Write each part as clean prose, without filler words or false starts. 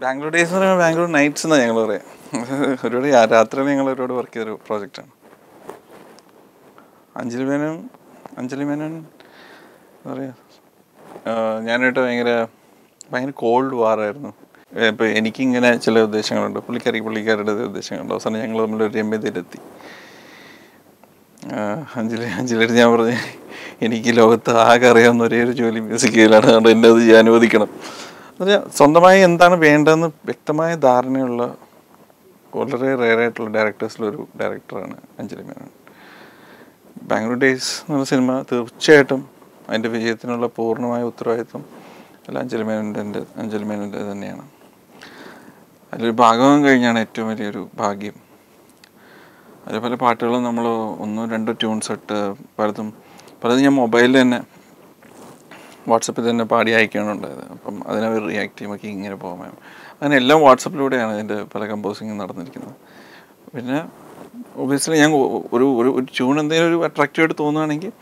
Bangalore days എന്ന് പറയുമ്പോൾ Bangalore nights എന്നാണ് ഞങ്ങൾ പറയാം. ഒരുപാട് രാത്രിയിൽ ഞങ്ങൾ ഒരുപാട് വർക്ക് ചെയ്തൊരു പ്രോജക്റ്റാണ്. അഞ്ജലി മേനോൻ എന്താ പറയുക, ഞാനായിട്ട് ഭയങ്കര കോൾഡ് വാറായിരുന്നു. ഇപ്പോൾ എനിക്കിങ്ങനെ ചില ഉദ്ദേശങ്ങളുണ്ട്, പുള്ളിക്കാരുടെ ഉദ്ദേശങ്ങളുണ്ട്. അവസാനം ഞങ്ങൾ തമ്മിലൊരു രമ്യതയിലെത്തി. അഞ്ജലിയുടെ ഞാൻ പറഞ്ഞു, എനിക്ക് ലോകത്ത് ആകെ അറിയാവുന്ന ഒരേ ഒരു ജോലി മ്യൂസിക് ചെയ്യലാണ്, അതുകൊണ്ട് എന്നെ അത് അനുവദിക്കണം. എന്നുവെച്ചാൽ സ്വന്തമായി എന്താണ് വേണ്ടതെന്ന് വ്യക്തമായ ധാരണയുള്ള വളരെ റെയറായിട്ടുള്ള ഡയറക്ടേഴ്സിലൊരു ഡയറക്ടറാണ് അഞ്ജലി മേനോൻ. ബാംഗ്ലൂർ ഡേയ്സ് എന്ന സിനിമ തീർച്ചയായിട്ടും അതിൻ്റെ വിജയത്തിനുള്ള പൂർണ്ണമായ ഉത്തരവാദിത്വം അഞ്ജലി മേനോൻ്റെ തന്നെയാണ്. അതിലൊരു ഭാഗം കഴിഞ്ഞാണ് ഏറ്റവും വലിയൊരു ഭാഗ്യം. അതിൽ പല പാട്ടുകളും നമ്മൾ 1-2 ട്യൂൺസ് ഇട്ട് പലതും ഞാൻ മൊബൈലിൽ തന്നെ വാട്സപ്പിൽ തന്നെ പാടി അയക്കുകയാണ് ഉണ്ടായത്. അപ്പം അതിനവർ റിയാക്ട് ചെയ്യുമ്പോൾ ഇങ്ങനെ പോകാൻ അങ്ങനെ എല്ലാം വാട്സപ്പിലൂടെയാണ് അതിൻ്റെ പല കമ്പോസിങ് നടന്നിരിക്കുന്നത്. പിന്നെ ഒബിയസ്ലി ഞാൻ ഒരു ട്യൂൺ എന്തെങ്കിലും ഒരു അട്രാക്റ്റീവായിട്ട് തോന്നുകയാണെങ്കിൽ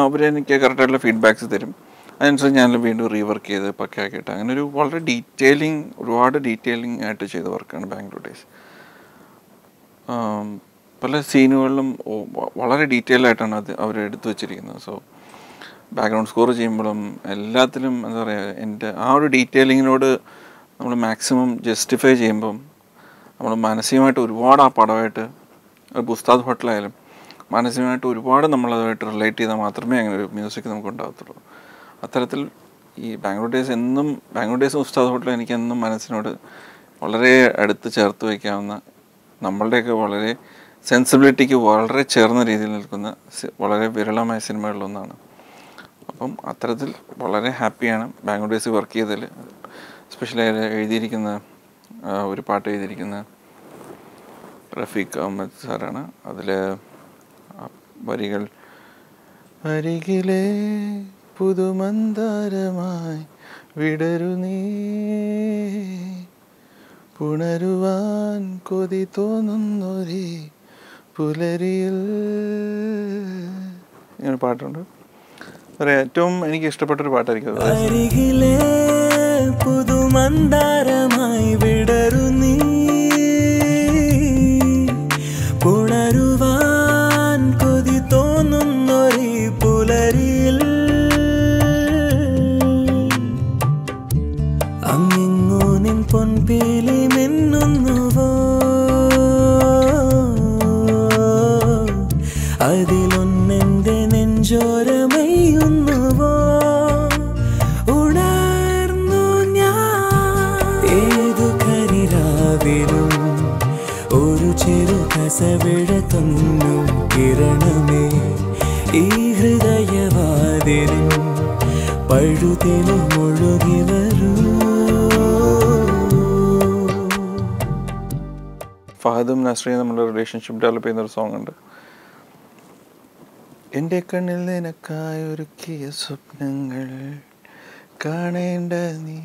അവരെനിക്ക് കറക്റ്റായിട്ടുള്ള ഫീഡ്ബാക്ക്സ് തരും. അതനുസരിച്ച് ഞാൻ വീണ്ടും റീവർക്ക് ചെയ്ത് പക്കയാക്കിയിട്ട് അങ്ങനെ ഒരു വളരെ ഒരുപാട് ഡീറ്റെയിലിംഗ് ആയിട്ട് ചെയ്ത വർക്കാണ് ബാംഗ്ലൂർ ഡേയ്സ്. പല സീനുകളിലും വളരെ ഡീറ്റെയിൽ ആയിട്ടാണ് അവർ എടുത്തു വച്ചിരിക്കുന്നത്. സോ ബാക്ക്ഗ്രൗണ്ട് സ്കോർ ചെയ്യുമ്പോഴും എല്ലാത്തിലും എന്താ പറയുക, എൻ്റെ ആ ഒരു ഡീറ്റെയിലിങ്ങിനോട് നമ്മൾ മാക്സിമം ജസ്റ്റിഫൈ ചെയ്യുമ്പം നമ്മൾ മാനസികമായിട്ട് ഒരുപാട് ആ പടമായിട്ട്, ഉസ്താദ് ഹോട്ടലായാലും മാനസികമായിട്ട് ഒരുപാട് നമ്മളതുമായിട്ട് റിലേറ്റ് ചെയ്താൽ മാത്രമേ അങ്ങനെ ഒരു മ്യൂസിക് നമുക്ക് ഉണ്ടാകത്തുള്ളൂ. അത്തരത്തിൽ ഈ ബാംഗ്ലൂർ ഡേയ്സും ഉസ്താദ് ഹോട്ടലും എനിക്കെന്നും മനസ്സിനോട് വളരെ അടുത്ത് ചേർത്ത് വയ്ക്കാവുന്ന, നമ്മളുടെയൊക്കെ വളരെ സെൻസിബിലിറ്റിക്ക് വളരെ ചേർന്ന രീതിയിൽ നിൽക്കുന്ന വളരെ വിരളമായ സിനിമകളിലൊന്നാണ്. അപ്പം അത്തരത്തിൽ വളരെ ഹാപ്പിയാണ് ബാംഗ്ലൂർ ഡേയ്സ് വർക്ക് ചെയ്തതിൽ. എസ്പെഷ്യലി എഴുതിയിരിക്കുന്ന ഒരു പാട്ട് എഴുതിയിരിക്കുന്ന റഫീഖ് അഹമ്മദ് സാറാണ്. അതിൽ വരികൾ, അരികിലെ പുതുമന്ദാരമായി വിടരു നീ, പുണരുവാൻ കൊതി തോന്നുന്നൊരേ പുലരിയിൽ, ഇങ്ങനെ പാട്ടുണ്ട്. ഏറ്റവും എനിക്ക് ഇഷ്ടപ്പെട്ടൊരു പാട്ടായിരിക്കും. അരികിലെ പുതുമന്ദാരമായി വിടരു നീ, പുണരുവാൻ കൊതി തോന്നുന്നൊരേ പുലരിയിൽ, അങ്ങിങ്ങു നിൻ പൊൻപീലി മിന്നുന്നുവോ, അതിലൊന്നെന്റെ നെഞ്ചോരമയുന്നുവോ, ഉണർന്നു ഞാൻ ഏതു കരിരാവിലും ഒരു ചെറു കസവിഴ തൊന്നും കിരണമേ, ഈ ഹൃദയവാതിലിൻ പഴുതിലും ഒഴുകി വരൂ. ഫഹദും നസ്രിയും നമ്മുടെ റിലേഷൻഷിപ്പ് ഡെവലപ്പ് ചെയ്യുന്നൊരു സോങ് ഉണ്ട്. എൻ്റെ കണ്ണിൽ നിനക്കായി ഒരുക്കിയ സ്വപ്നങ്ങൾ കാണേണ്ട നീ,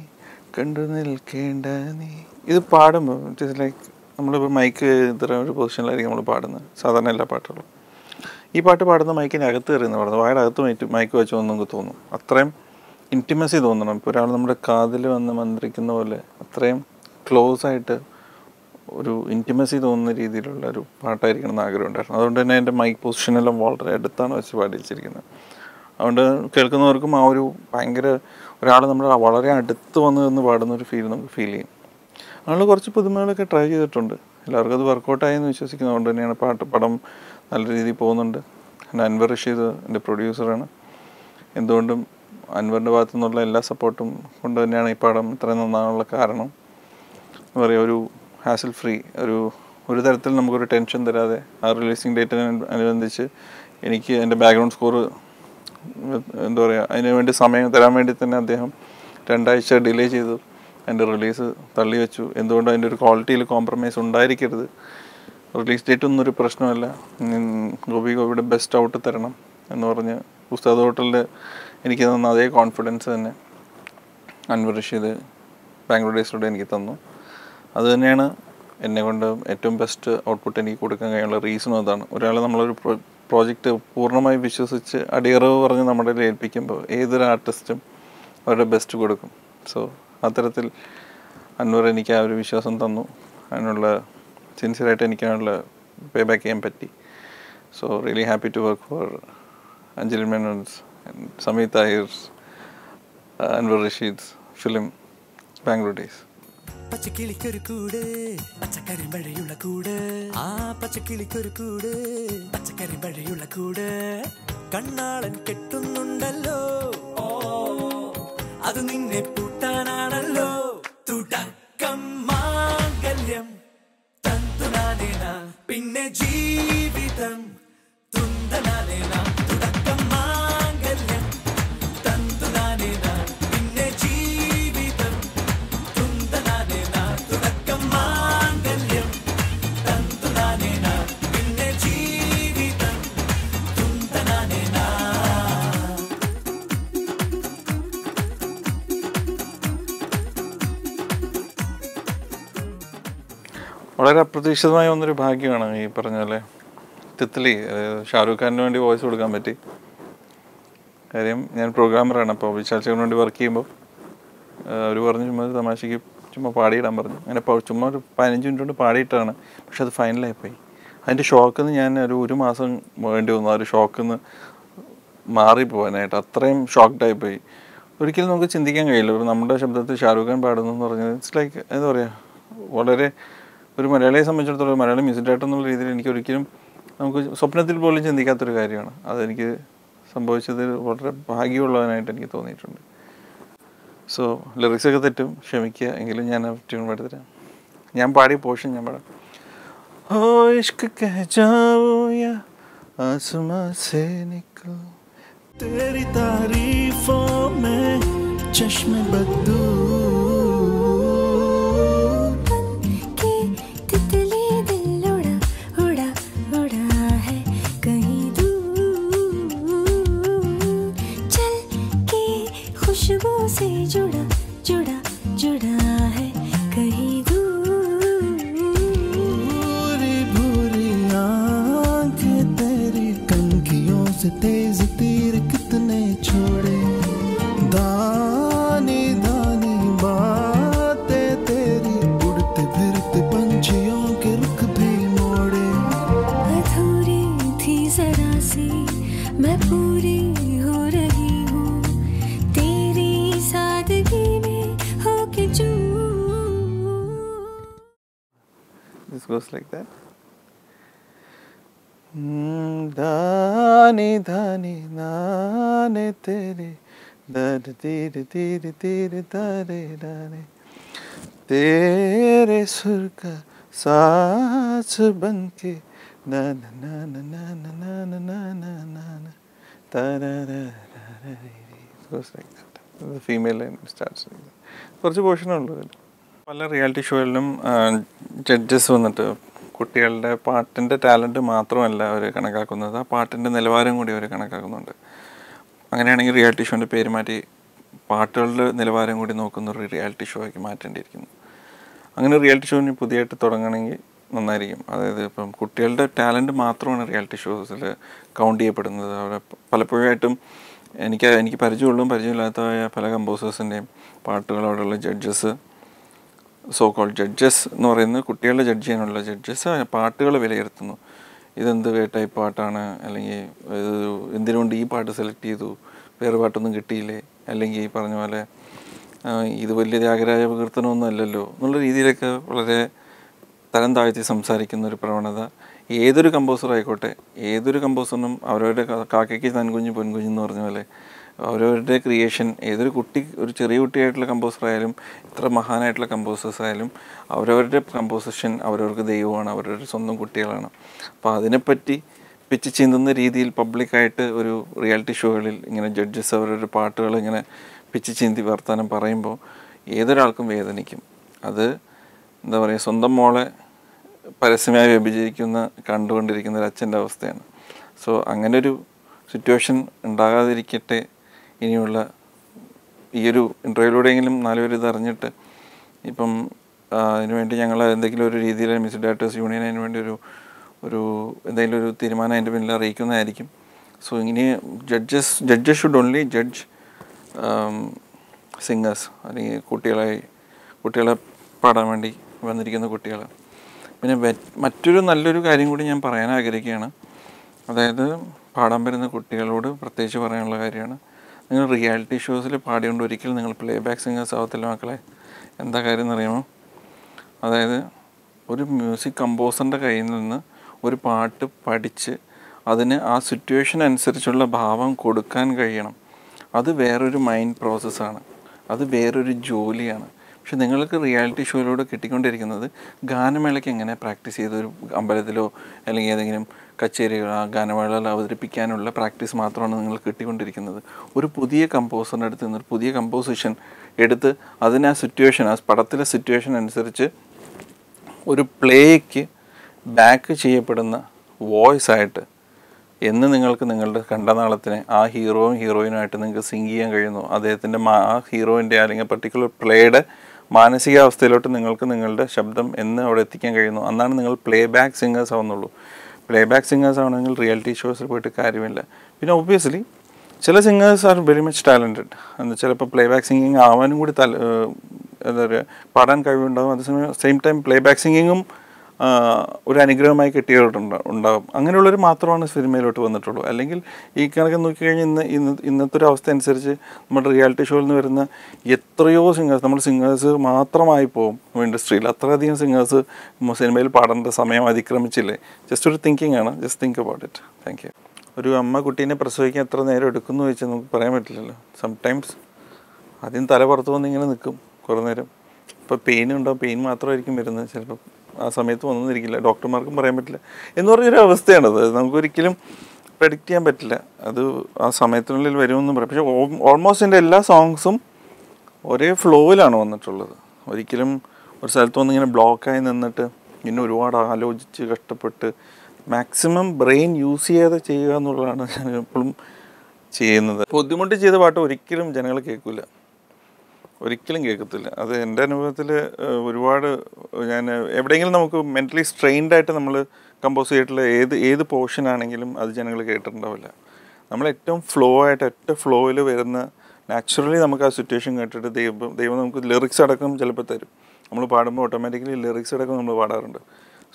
കണ്ടു നിൽക്കേണ്ട നീ. ഇത് പാടുമ്പോൾ ഇറ്റ് ഈസ് ലൈക്ക് നമ്മളിപ്പോൾ മൈക്ക് ഇത്ര ഒരു പൊസിഷനിലായിരിക്കും നമ്മൾ പാടുന്നത് സാധാരണ എല്ലാ പാട്ടുകളും. ഈ പാട്ട് പാടുന്ന മൈക്കിനകത്ത് കയറിയെന്ന് പാടുന്നത്, വായുടെ അകത്ത് മൈക്ക് വെച്ച് നമുക്ക് തോന്നും. അത്രയും ഇൻറ്റിമസി തോന്നണം. ഇപ്പോൾ ഒരാൾ നമ്മുടെ കാതിൽ വന്ന് മന്ത്രിക്കുന്ന പോലെ അത്രയും ക്ലോസ് ആയിട്ട് ഒരു ഇൻറ്റിമസി തോന്നുന്ന രീതിയിലുള്ള ഒരു പാട്ടായിരിക്കണം എന്ന് ആഗ്രഹമുണ്ടായിരുന്നു. അതുകൊണ്ട് തന്നെ എൻ്റെ മൈക്ക് പൊസിഷനെല്ലാം വളരെ അടുത്താണ് വെച്ച് പാടിച്ചിരിക്കുന്നത്. അതുകൊണ്ട് കേൾക്കുന്നവർക്കും ആ ഒരു ഭയങ്കര ഒരാൾ നമ്മുടെ വളരെ അടുത്ത് വന്ന് നിന്ന് പാടുന്ന ഒരു ഫീൽ നമുക്ക് ഫീൽ ചെയ്യും. അങ്ങനെ കുറച്ച് പുതുമകളൊക്കെ ട്രൈ ചെയ്തിട്ടുണ്ട്. എല്ലാവർക്കും അത് വർക്കൗട്ടായെന്ന് വിശ്വസിക്കുന്നത്. അതുകൊണ്ട് തന്നെയാണ് പടം നല്ല രീതിയിൽ പോകുന്നുണ്ട്. അൻവർ റഷീദ് എൻ്റെ പ്രൊഡ്യൂസറാണ്. എന്തുകൊണ്ടും അൻവറിൻ്റെ ഭാഗത്തു നിന്നുള്ള എല്ലാ സപ്പോർട്ടും കൊണ്ട് തന്നെയാണ് ഈ പടം ഇത്രയും നന്നാകാനുള്ള കാരണം. എന്താ പറയുക, ഒരു ഹാസിൽ ഫ്രീ, ഒരു തരത്തിൽ നമുക്കൊരു ടെൻഷൻ തരാതെ ആ റിലീസിങ് ഡേറ്റിന് അനുബന്ധിച്ച് എനിക്ക് എൻ്റെ ബാക്ക്ഗ്രൗണ്ട് സ്കോർ എന്താ പറയുക, അതിന് വേണ്ടി സമയം തരാൻ വേണ്ടി തന്നെ അദ്ദേഹം 2 ആഴ്ച ഡിലേ ചെയ്തു എൻ്റെ റിലീസ് തള്ളി വെച്ചു. എന്തുകൊണ്ട് അതിൻ്റെ ഒരു ക്വാളിറ്റിയിൽ കോംപ്രമൈസ് ഉണ്ടായിരിക്കരുത്, റിലീസ് ഡേറ്റ് ഒന്നും ഒരു പ്രശ്നമല്ല, ഗോപിയുടെ ബെസ്റ്റ് ഔട്ട് തരണം എന്ന് പറഞ്ഞ് ഉസ്താദ് ഹോട്ടലിൽ എനിക്ക് തന്ന അതേ കോൺഫിഡൻസ് തന്നെ അൻവർ റഷീദ് ബാംഗ്ലൂർ ഡേയ്സിലൂടെ എനിക്ക് തന്നു. അതുതന്നെയാണ് എന്നെക്കൊണ്ട് ഏറ്റവും ബെസ്റ്റ് ഔട്ട്പുട്ട് എനിക്ക് കൊടുക്കാൻ കഴിയുള്ള റീസണും അതാണ്. ഒരാൾ നമ്മളൊരു പ്രോജക്റ്റ് പൂർണ്ണമായി വിശ്വസിച്ച് അടിയറവ് പറഞ്ഞ് നമ്മുടെ ഏൽപ്പിക്കുമ്പോൾ ഏതൊരു ആർട്ടിസ്റ്റും അവരുടെ ബെസ്റ്റ് കൊടുക്കും. സോ അത്തരത്തിൽ അൻവർ എനിക്ക് ആ ഒരു വിശ്വാസം തന്നു. അതിനുള്ള സിൻസിയറായിട്ട് എനിക്ക് അതിനുള്ള പേ ബാക്ക് ചെയ്യാൻ പറ്റി. So really happy to work for Anjali Menon's and Sameer Thahir's Anwar Rasheed's film Bangalore days. പച്ചക്കിളിക്കൊരു കൂട് പച്ചക്കറി മഴയുള്ള കൂട്, ആ പച്ചക്കിളിക്കൊരു കൂട് പച്ചക്കറി മഴയുള്ള കൂട്, കണ്ണാളൻ കെട്ടുന്നുണ്ടല്ലോ അത് നിന്നെ പൂട്ടാനാണല്ലോ. തുടക്കം മാംഗല്യം തന്തുനാനേന പിന്നെ ജീവിതം തുന്തനാനേന. തുടക്കം മാംഗല്യം തന്തുനാനേന പിന്നെ ജീവിതം തുന്തനാനേന. തുടക്കം മാംഗല്യം തന്തുനാനേന പിന്നെ ജീവിതം തുന്തനാനേന. വളരെ അപ്രതീക്ഷിതമായ ഒന്നൊരു ഭാഗ്യമാണ് ഈ പറഞ്ഞ പോലെ തിത്ലി. ഷാരൂഖ് ഖാനിന് വേണ്ടി വോയിസ് കൊടുക്കാൻ പറ്റി. കാര്യം ഞാൻ പ്രോഗ്രാമറാണ്. അപ്പോൾ വിശാൽച്ചന് വേണ്ടി വർക്ക് ചെയ്യുമ്പോൾ അവർ പറഞ്ഞു ചുമ്മാ തമാശയ്ക്ക് ചുമ്മാ പാടിയിടാൻ പറഞ്ഞു. അങ്ങനെ ചുമ്മാ ഒരു 15 മിനിറ്റ് കൊണ്ട് പാടിയിട്ടാണ്. പക്ഷെ അത് ഫൈനലായിപ്പോയി. അതിൻ്റെ ഷോക്കിൽ നിന്ന് ഞാൻ ഒരു മാസം വേണ്ടി വന്നു ആ ഒരു ഷോക്കിൽ നിന്ന് മാറിപ്പോകാനായിട്ട്. അത്രയും ഷോക്ക്ഡായിപ്പോയി. ഒരിക്കലും നമുക്ക് ചിന്തിക്കാൻ കഴിയില്ല ഒരു നമ്മുടെ ശബ്ദത്തിൽ ഷാരൂഖ് ഖാൻ പാടുന്നു എന്ന് പറഞ്ഞത്. ഇറ്റ്സ് ലൈക്ക് എന്താ പറയുക, വളരെ ഒരു മലയാളിയെ സംബന്ധിച്ചിടത്തോളം മലയാളി മ്യൂസിക് ഡയറക്ടർ എന്നുള്ള രീതിയിൽ എനിക്കൊരിക്കലും നമുക്ക് സ്വപ്നത്തിൽ പോലും ചിന്തിക്കാത്തൊരു കാര്യമാണ്. അതെനിക്ക് സംഭവിച്ചത് വളരെ ഭാഗ്യമുള്ളവനായിട്ട് എനിക്ക് തോന്നിയിട്ടുണ്ട്. സോ ലിറിക്സൊക്കെ തെറ്റും, ക്ഷമിക്കുക. എങ്കിലും ഞാൻ ട്യൂൺ പാടിത്തരാം. ഞാൻ പാടിയ പോർഷൻ ഞാൻ പാടാം. ഓ ഇഷ്ക് കഹ ജാവോ യാ ആസ്മാ സേ നിക്കോ तेरी तारीफों में चश्मे बदू के तितली दिल उड़ा उड़ा उड़ा है कहीं दूर, चल के खुशबू से जुड़ा जुड़ा जुड़ा है कहीं दूर. भूरी भूरी आंखें तेरी कंघियों से तेज तीर कितने छोड़े, दानी दानी बातें तेरी उड़ते फिरते पंछियों के रुख भी मोड़े. अधूरी थी जरा सी मैं पूरी हो रही हूँ तेरी सादगी में होके चूं. This goes like that. दानी दानी नाने तेरे दर तीरे तीरे तीरे तारे डाने तेरे सुर का सांस बन के ना ना ना ना ना ना ना ना ना ना ना तारा रा रा रा री. Goes like that. The female line starts like that. കുറച്ച് പോർഷനുള്ളൂ. പല റിയാലിറ്റി ഷോയിലും ജഡ്ജസ് വന്നിട്ട് കുട്ടികളുടെ പാട്ടിൻ്റെ ടാലൻറ്റ് മാത്രമല്ല അവർ കണക്കാക്കുന്നത്, ആ പാട്ടിൻ്റെ നിലവാരം കൂടി അവർ കണക്കാക്കുന്നുണ്ട്. അങ്ങനെയാണെങ്കിൽ റിയാലിറ്റി ഷോൻ്റെ പേര് മാറ്റി പാട്ടുകളുടെ നിലവാരം കൂടി നോക്കുന്ന ഒരു റിയാലിറ്റി ഷോ ആക്കി മാറ്റേണ്ടിയിരിക്കുന്നു. അങ്ങനെ റിയാലിറ്റി ഷോ പുതിയതായിട്ട് തുടങ്ങണമെങ്കിൽ നന്നായിരിക്കും. അതായത് ഇപ്പം കുട്ടികളുടെ ടാലൻറ്റ് മാത്രമാണ് റിയാലിറ്റി ഷോസിൽ കൗണ്ട് ചെയ്യപ്പെടുന്നത്. അവിടെ പലപ്പോഴായിട്ടും എനിക്ക് പരിചയമില്ലാത്തതായ പല കമ്പോസേഴ്സിൻ്റെയും പാട്ടുകൾ അവിടെയുള്ള ജഡ്ജസ്, സോ കോൾഡ് ജഡ്ജസ് എന്ന് പറയുന്നത് കുട്ടികളുടെ ജഡ്ജ് ചെയ്യാനുള്ള ജഡ്ജസ് പാട്ടുകൾ വിലയിരുത്തുന്നു. ഇതെന്ത് ടൈപ്പ് പാട്ടാണ്, അല്ലെങ്കിൽ എന്തിനുകൊണ്ട് ഈ പാട്ട് സെലക്ട് ചെയ്തു, വേറെ പാട്ടൊന്നും കിട്ടിയില്ലേ, അല്ലെങ്കിൽ ഈ പറഞ്ഞ പോലെ ഇത് വലിയ ത്യാഗരാജ കീർത്തനമൊന്നും അല്ലല്ലോ എന്നുള്ള രീതിയിലൊക്കെ വളരെ തരം താഴ്ത്തി സംസാരിക്കുന്ന ഒരു പ്രവണത ഏതൊരു കമ്പോസർ ആയിക്കോട്ടെ, ഏതൊരു കമ്പോസറിനും അവരവരുടെ കാക്കയ്ക്ക് തൻകുഞ്ഞ് പൊൻകുഞ്ഞ് എന്ന് പറഞ്ഞ പോലെ അവരവരുടെ ക്രിയേഷൻ, ഏതൊരു ഒരു ചെറിയ കുട്ടിയായിട്ടുള്ള കമ്പോസർ ആയാലും ഇത്ര മഹാനായിട്ടുള്ള കമ്പോസേഴ്സ് ആയാലും അവരവരുടെ കമ്പോസിഷൻ അവരവർക്ക് ദൈവമാണ്, അവരവരുടെ സ്വന്തം കുട്ടികളാണ്. അപ്പോൾ അതിനെപ്പറ്റി പിച്ച് ചിന്തുന്ന രീതിയിൽ പബ്ലിക്കായിട്ട് ഒരു റിയാലിറ്റി ഷോകളിൽ ഇങ്ങനെ ജഡ്ജസ് അവരവരുടെ പാട്ടുകൾ ഇങ്ങനെ പിച്ച് ചിന്തി വർത്താനം പറയുമ്പോൾ ഏതൊരാൾക്കും വേദനിക്കും. അത് എന്താ പറയുക, സ്വന്തം മോളെ പരസ്യമായി കണ്ടുകൊണ്ടിരിക്കുന്ന ഒരു അച്ഛൻ്റെ അവസ്ഥയാണ്. സോ അങ്ങനൊരു സിറ്റുവേഷൻ ഉണ്ടാകാതിരിക്കട്ടെ. ഇനിയുള്ള ഈ ഒരു ഇൻ്റർവ്യൂവിലൂടെയെങ്കിലും 4 പേര് ഇതറിഞ്ഞിട്ട് ഇപ്പം അതിനുവേണ്ടി ഞങ്ങൾ എന്തെങ്കിലും ഒരു രീതിയിൽ മ്യൂസിക് ഡയറക്ടേഴ്സ് യൂണിയൻ അതിന് വേണ്ടി ഒരു എന്തെങ്കിലും ഒരു തീരുമാനം അതിൻ്റെ പിന്നിൽ അറിയിക്കുന്നതായിരിക്കും. സോ ഇനി judges should only judge singers, അല്ലെങ്കിൽ കുട്ടികളെ പാടാൻ വേണ്ടി വന്നിരിക്കുന്ന കുട്ടികൾ. പിന്നെ മറ്റൊരു നല്ലൊരു കാര്യം കൂടി ഞാൻ പറയാൻ ആഗ്രഹിക്കുകയാണ്. അതായത് പാടാൻ വരുന്ന കുട്ടികളോട് പ്രത്യേകിച്ച് പറയാനുള്ള കാര്യമാണ്, നിങ്ങൾ റിയാലിറ്റി ഷോസിൽ പാടിയോണ്ട് ഒരിക്കലും നിങ്ങൾ പ്ലേ ബാക്ക് സിംഗേഴ്സ് ആവത്തില്ല മക്കളെ. എന്താ കാര്യം എന്നറിയാമോ? അതായത് ഒരു മ്യൂസിക് കമ്പോസറിൻ്റെ കയ്യിൽ നിന്ന് ഒരു പാട്ട് പഠിച്ച് അതിന് ആ സിറ്റുവേഷൻ അനുസരിച്ചുള്ള ഭാവം കൊടുക്കാൻ കഴിയണം. അത് വേറൊരു മൈൻഡ് പ്രോസസ്സാണ്, അത് വേറൊരു ജോലിയാണ്. പക്ഷെ നിങ്ങൾക്ക് റിയാലിറ്റി ഷോയിലൂടെ കിട്ടിക്കൊണ്ടിരിക്കുന്നത് ഗാനമേളയ്ക്ക് എങ്ങനെ പ്രാക്ടീസ് ചെയ്തൊരു അമ്പലത്തിലോ അല്ലെങ്കിൽ ഏതെങ്കിലും കച്ചേരികളോ ആ ഗാനമേളയിൽ അവതരിപ്പിക്കാനുള്ള പ്രാക്ടീസ് മാത്രമാണ് നിങ്ങൾ കിട്ടിക്കൊണ്ടിരിക്കുന്നത്. ഒരു പുതിയ കമ്പോസറിൻ്റെ അടുത്ത് നിന്നൊരു പുതിയ കമ്പോസിഷൻ എടുത്ത് അതിന് ആ സിറ്റുവേഷൻ, ആ പടത്തിലെ സിറ്റുവേഷൻ അനുസരിച്ച് ഒരു പ്ലേക്ക് ബാക്ക് ചെയ്യപ്പെടുന്ന വോയിസ് ആയിട്ട് എന്ന് നിങ്ങൾക്ക് നിങ്ങളുടെ കണ്ടനാളത്തിനെ ആ ഹീറോയും ഹീറോയിനുമായിട്ട് നിങ്ങൾക്ക് സിങ്ക് ചെയ്യാൻ കഴിയുന്നു. അദ്ദേഹത്തിൻ്റെ ആ ഹീറോയിൻ്റെ അല്ലെങ്കിൽ പർട്ടിക്കുലർ പ്ലേയുടെ മാനസികാവസ്ഥയിലോട്ട് നിങ്ങൾക്ക് നിങ്ങളുടെ ശബ്ദം എന്ന് അവിടെ എത്തിക്കാൻ കഴിയുന്നു. അന്നാണ് നിങ്ങൾ പ്ലേ ബാക്ക് സിംഗേഴ്സ് ആവുന്നുള്ളൂ. പ്ലേ ബാക്ക് സിംഗേഴ്സ് ആവണമെങ്കിൽ റിയാലിറ്റി ഷോസിൽ പോയിട്ട് കാര്യമില്ല. പിന്നെ ഒബ്വിയസ്ലി ചില singers are very much talented. എന്ന് ചിലപ്പോൾ പ്ലേ ബാക്ക് സിംഗിങ് ആവാനും കൂടി എന്താ പറയുക പാടാൻ കഴിവുണ്ടാകും. അതേസമയം സെയിം ടൈം പ്ലേ ബാക്ക് സിംഗിങ്ങും ഒരു അനുഗ്രഹമായി കിട്ടിയിട്ടുണ്ടാകും. അങ്ങനെയുള്ളവർ മാത്രമാണ് സിനിമയിലോട്ട് വന്നിട്ടുള്ളൂ. അല്ലെങ്കിൽ ഈ കണക്ക് നോക്കിക്കഴിഞ്ഞാൽ ഇന്നത്തെ ഒരു അവസ്ഥ അനുസരിച്ച് നമ്മുടെ റിയാലിറ്റി ഷോയിൽ നിന്ന് വരുന്ന എത്രയോ സിംഗേഴ്സ്, നമ്മൾ സിംഗേഴ്സ് മാത്രമായി പോകും ഇൻഡസ്ട്രിയിൽ. അത്രയധികം സിംഗേഴ്സ് സിനിമയിൽ പാടേണ്ട സമയം അതിക്രമിച്ചില്ലേ? ജസ്റ്റ് ഒരു തിങ്കിങ് ആണ്. Just think about it. Thank you. ഒരു അമ്മ കുട്ടീനെ പ്രസവിക്കാൻ എത്ര നേരം എടുക്കുമെന്ന് ചോദിച്ചാൽ നമുക്ക് പറയാൻ പറ്റില്ലല്ലോ. സംടൈംസ് ആദ്യം തല പുറത്ത് വന്ന് ഇങ്ങനെ നിൽക്കും കുറേ നേരം. ഇപ്പോൾ പെയിൻ ഉണ്ടാവും, പെയിൻ മാത്രമായിരിക്കും വരുന്നത്. ചിലപ്പോൾ ആ സമയത്ത് വന്നിരിക്കില്ല, ഡോക്ടർമാർക്കും പറയാൻ പറ്റില്ല എന്ന് പറഞ്ഞൊരു അവസ്ഥയാണത്. നമുക്കൊരിക്കലും പ്രെഡിക്റ്റ് ചെയ്യാൻ പറ്റില്ല അത് ആ സമയത്തിനുള്ളിൽ വരുമെന്നും പറയാം. പക്ഷേ ഓൾമോസ്റ്റ് എൻ്റെ എല്ലാ സോങ്സും ഒരേ ഫ്ലോയിലാണ് വന്നിട്ടുള്ളത്. ഒരിക്കലും ഒരു സ്ഥലത്ത് വന്നിങ്ങനെ ബ്ലോക്കായി നിന്നിട്ട് പിന്നെ ഒരുപാട് ആലോചിച്ച് കഷ്ടപ്പെട്ട് മാക്സിമം ബ്രെയിൻ യൂസ് ചെയ്യാതെ ചെയ്യുക എന്നുള്ളതാണ് ഞാൻ എപ്പോഴും ചെയ്യുന്നത്. ബുദ്ധിമുട്ട് ചെയ്ത പാട്ട് ഒരിക്കലും ജനങ്ങൾ കേൾക്കില്ല, ഒരിക്കലും കേൾക്കത്തില്ല. അത് എൻ്റെ അനുഭവത്തിൽ ഒരുപാട് ഞാൻ എവിടെയെങ്കിലും നമുക്ക് മെൻ്റലി സ്ട്രെയിൻഡായിട്ട് നമ്മൾ കമ്പോസ് ചെയ്തിട്ടുള്ള ഏത് പോർഷൻ ആണെങ്കിലും അത് ജനങ്ങൾ കേട്ടിട്ടുണ്ടാവില്ല. നമ്മൾ ഏറ്റവും ഫ്ലോ ആയിട്ട് ഒറ്റ ഫ്ലോയിൽ വരുന്ന നാച്ചുറലി നമുക്ക് ആ സിറ്റുവേഷൻ കേട്ടിട്ട് ദൈവം നമുക്ക് ലിറിക്സ് അടക്കം ചിലപ്പോൾ തരും. നമ്മൾ പാടുമ്പോൾ ഓട്ടോമാറ്റിക്കലി ലിറിക്സ് അടക്കം നമ്മൾ പാടാറുണ്ട്.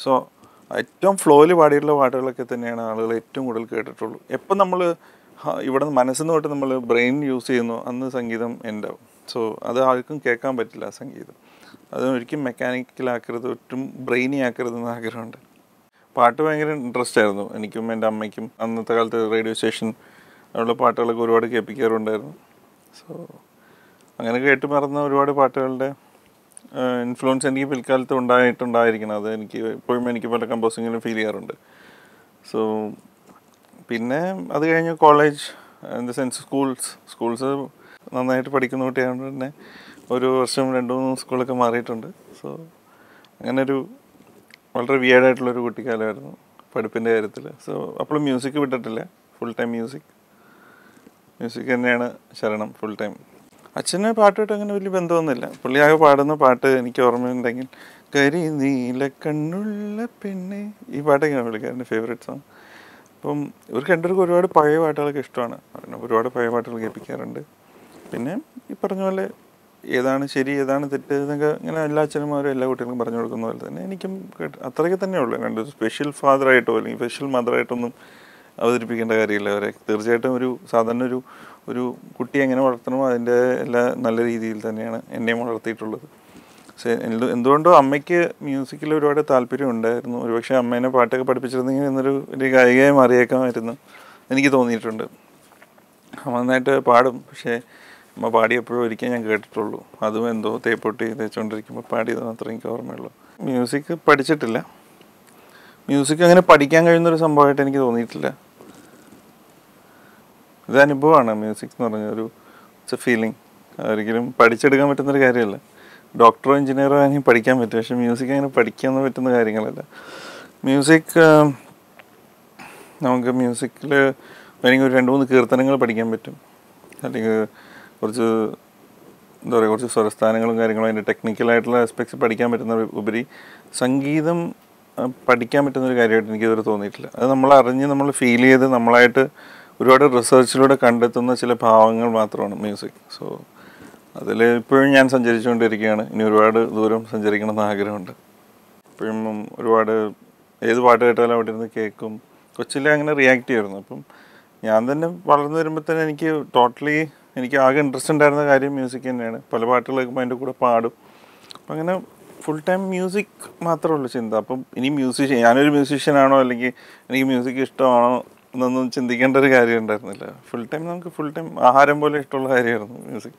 സോ ഏറ്റവും ഫ്ലോയിൽ പാടിയിട്ടുള്ള പാട്ടുകളൊക്കെ തന്നെയാണ് ആളുകൾ ഏറ്റവും കൂടുതൽ കേട്ടിട്ടുള്ളൂ. എപ്പം നമ്മൾ ഇവിടെ മനസ്സിൽ നിന്ന് തൊട്ട് നമ്മൾ ബ്രെയിൻ യൂസ് ചെയ്യുന്നു അന്ന് സംഗീതം എൻഡാവും. സോ അത് ആർക്കും കേൾക്കാൻ പറ്റില്ല സംഗീതം. അത് ഒരിക്കലും മെക്കാനിക്കലാക്കരുത്, ഒട്ടും ബ്രെയിനി ആക്കരുതെന്ന് ആഗ്രഹമുണ്ട്. പാട്ട് ഭയങ്കര ഇൻട്രസ്റ്റ് ആയിരുന്നു എനിക്കും എൻ്റെ അമ്മയ്ക്കും. അന്നത്തെ കാലത്ത് റേഡിയോ സ്റ്റേഷൻ ഉള്ള പാട്ടുകളൊക്കെ ഒരുപാട് കേൾപ്പിക്കാറുണ്ടായിരുന്നു. സോ അങ്ങനെ കേട്ട് മറന്ന ഒരുപാട് പാട്ടുകളുടെ ഇൻഫ്ലുവൻസ് എനിക്ക് പിൽക്കാലത്ത് ഉണ്ടായിരിക്കണം. അത് ഇപ്പോഴും എനിക്ക് പല കമ്പോസിങ്ങിലും ഫീൽ ചെയ്യാറുണ്ട്. സോ പിന്നെ അത് കഴിഞ്ഞ് college in the sense schools നന്നായിട്ട് പഠിക്കുന്ന കുട്ടിയായതുകൊണ്ട് തന്നെ ഒരു വർഷം 2-3 സ്കൂളൊക്കെ മാറിയിട്ടുണ്ട്. സോ അങ്ങനൊരു വളരെ വിയേർഡായിട്ടുള്ളൊരു കുട്ടിക്കാലമായിരുന്നു പഠിപ്പിൻ്റെ കാര്യത്തിൽ. സോ അപ്പോഴും മ്യൂസിക് വിട്ടിട്ടില്ല, ഫുൾ ടൈം മ്യൂസിക് തന്നെയാണ് ശരണം ഫുൾ ടൈം. അച്ഛന് പാട്ടുമായിട്ട് അങ്ങനെ വലിയ ബന്ധമൊന്നുമില്ല. പുള്ളിയാകെ പാടുന്ന പാട്ട് എനിക്ക് ഓർമ്മയുണ്ടെങ്കിൽ കരി നീല കണ്ണുള്ള പെണ്ണെ, ഈ പാട്ടൊക്കെയാണ് പുള്ളിക്കാരൻ്റെ ഫേവറേറ്റ് സോങ്. അപ്പം ഇവർക്ക് രണ്ടുപേർക്കും ഒരുപാട് പഴയ പാട്ടുകളൊക്കെ ഇഷ്ടമാണ്. ഒരുപാട് പഴയ പാട്ടുകൾ കേൾപ്പിക്കാറുണ്ട്. പിന്നെ ഈ പറഞ്ഞ പോലെ ഏതാണ് ശരി ഏതാണ് തെറ്റ് എന്നൊക്കെ ഇങ്ങനെ എല്ലാ അച്ഛന്മാരും എല്ലാ കുട്ടികൾക്കും പറഞ്ഞു കൊടുക്കുന്ന പോലെ തന്നെ എനിക്കും അത്രയൊക്കെ തന്നെ ഉള്ളൂ. രണ്ട് സ്പെഷ്യൽ ഫാദറായിട്ടോ അല്ലെങ്കിൽ സ്പെഷ്യൽ മദറായിട്ടൊന്നും അവതരിപ്പിക്കേണ്ട കാര്യമില്ല അവരെ. തീർച്ചയായിട്ടും സാധാരണ ഒരു കുട്ടി എങ്ങനെ വളർത്തണമോ അതിൻ്റെ എല്ലാ നല്ല രീതിയിൽ തന്നെയാണ് എന്നെയും വളർത്തിയിട്ടുള്ളത്. പക്ഷേ എന്തുകൊണ്ടോ അമ്മയ്ക്ക് മ്യൂസിക്കിൽ ഒരുപാട് താല്പര്യം ഉണ്ടായിരുന്നു. ഒരുപക്ഷെ അമ്മേനെ പാട്ടൊക്കെ പഠിപ്പിച്ചിരുന്നെങ്കിൽ ഒരു ഗായികയായി മാറിയേക്കാമായിരുന്നു എനിക്ക് തോന്നിയിട്ടുണ്ട്. അമ്മ നന്നായിട്ട് പാടും, പക്ഷേ അമ്മ പാടിയപ്പോഴും ഒരിക്കൽ ഞാൻ കേട്ടിട്ടുള്ളൂ. അതും എന്തോ തേപ്പൊട്ടി തേച്ചുകൊണ്ടിരിക്കുമ്പോൾ പാടിയത് മാത്രമേ എനിക്ക് ഓർമ്മയുള്ളൂ. മ്യൂസിക് പഠിച്ചിട്ടില്ല. മ്യൂസിക് അങ്ങനെ പഠിക്കാൻ കഴിയുന്നൊരു സംഭവമായിട്ട് എനിക്ക് തോന്നിയിട്ടില്ല. ഇത് അനുഭവമാണ് മ്യൂസിക് എന്ന് പറഞ്ഞൊരു ഇറ്റ്സ് എ ഫീലിംഗ്. ഒരിക്കലും പഠിച്ചെടുക്കാൻ പറ്റുന്നൊരു കാര്യമല്ല. ഡോക്ടറോ എഞ്ചിനീയറോ ആണെങ്കിൽ പഠിക്കാൻ പറ്റും, പക്ഷേ മ്യൂസിക് അങ്ങനെ പഠിക്കാൻ പറ്റുന്ന കാര്യങ്ങളല്ല. നമുക്ക് മ്യൂസിക്കിൽ വേണമെങ്കിൽ ഒരു 2-3 കീർത്തനങ്ങൾ പഠിക്കാൻ പറ്റും, അല്ലെങ്കിൽ കുറച്ച് സ്വരസ്ഥാനങ്ങളും കാര്യങ്ങളും അതിൻ്റെ ടെക്നിക്കലായിട്ടുള്ള ആസ്പെക്ട്സ് പഠിക്കാൻ പറ്റുന്ന ഉപരി സംഗീതം പഠിക്കാൻ പറ്റുന്നൊരു കാര്യമായിട്ട് എനിക്കിതുവരെ തോന്നിയിട്ടില്ല. അത് നമ്മൾ ഫീൽ ചെയ്ത് നമ്മളായിട്ട് ഒരുപാട് റിസർച്ചിലൂടെ കണ്ടെത്തുന്ന ചില ഭാവങ്ങൾ മാത്രമാണ് മ്യൂസിക്. സോ അതിൽ ഇപ്പോഴും ഞാൻ സഞ്ചരിച്ചുകൊണ്ടിരിക്കുകയാണ്. ഇനി ഒരുപാട് ദൂരം സഞ്ചരിക്കണമെന്ന് ആഗ്രഹമുണ്ട്. ഇപ്പോഴും ഒരുപാട് ഏത് പാട്ട് കേട്ടാലും അവിടെ ഇരുന്ന് കേൾക്കും. കൊച്ചിലെ അങ്ങനെ റിയാക്ട് ചെയ്യുമായിരുന്നു. അപ്പം ഞാൻ തന്നെ വളർന്നു വരുമ്പോൾ തന്നെ എനിക്ക് ആകെ ഇൻട്രസ്റ്റ് ഉണ്ടായിരുന്ന കാര്യം മ്യൂസിക് തന്നെയാണ്. പല പാട്ടുകൾ കേൾക്കുമ്പോൾ അതിൻ്റെ കൂടെ പാടും. അപ്പം അങ്ങനെ ഫുൾ ടൈം മ്യൂസിക് മാത്രമേ ഉള്ളൂ ചിന്ത. അപ്പം ഇനി ഞാനൊരു മ്യൂസീഷ്യനാണോ അല്ലെങ്കിൽ എനിക്ക് മ്യൂസിക് ഇഷ്ടമാണോ എന്നൊന്നും ചിന്തിക്കേണ്ട ഒരു കാര്യം ഉണ്ടായിരുന്നില്ല. ഫുൾ ടൈം ആഹാരം പോലെ ഇഷ്ടമുള്ള കാര്യമായിരുന്നു മ്യൂസിക്.